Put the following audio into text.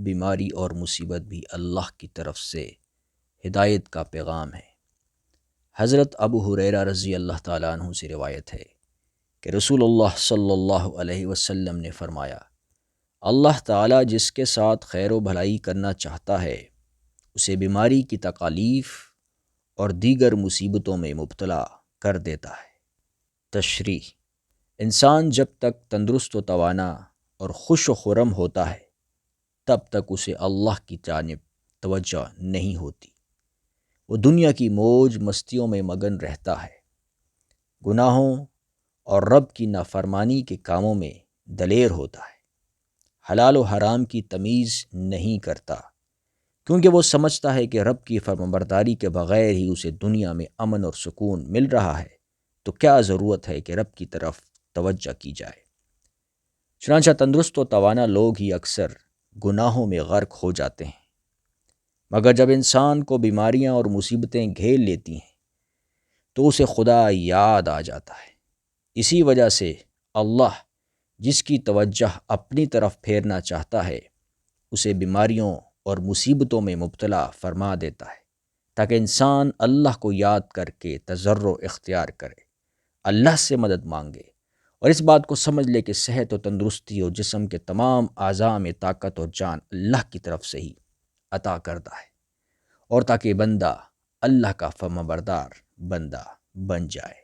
بیماری اور مصیبت بھی اللہ کی طرف سے ہدایت کا پیغام ہے۔ حضرت ابو ہریرہ رضی اللہ تعالیٰ عنہ سے روایت ہے کہ رسول اللہ صلی اللہ علیہ وسلم نے فرمایا، اللہ تعالیٰ جس کے ساتھ خیر و بھلائی کرنا چاہتا ہے اسے بیماری کی تکالیف اور دیگر مصیبتوں میں مبتلا کر دیتا ہے۔ تشریح: انسان جب تک تندرست و توانا اور خوش و خرم ہوتا ہے تب تک اسے اللہ کی جانب توجہ نہیں ہوتی۔ وہ دنیا کی موج مستیوں میں مگن رہتا ہے، گناہوں اور رب کی نافرمانی کے کاموں میں دلیر ہوتا ہے، حلال و حرام کی تمیز نہیں کرتا، کیونکہ وہ سمجھتا ہے کہ رب کی فرمانبرداری کے بغیر ہی اسے دنیا میں امن اور سکون مل رہا ہے، تو کیا ضرورت ہے کہ رب کی طرف توجہ کی جائے۔ چنانچہ تندرست و توانا لوگ ہی اکثر گناہوں میں غرق ہو جاتے ہیں، مگر جب انسان کو بیماریاں اور مصیبتیں گھیر لیتی ہیں تو اسے خدا یاد آ جاتا ہے۔ اسی وجہ سے اللہ جس کی توجہ اپنی طرف پھیرنا چاہتا ہے اسے بیماریوں اور مصیبتوں میں مبتلا فرما دیتا ہے، تاکہ انسان اللہ کو یاد کر کے تضرع اختیار کرے، اللہ سے مدد مانگے اور اس بات کو سمجھ لے کہ صحت و تندرستی اور جسم کے تمام اعضاء میں طاقت اور جان اللہ کی طرف سے ہی عطا کردہ ہے، اور تاکہ بندہ اللہ کا فرمانبردار بندہ بن جائے۔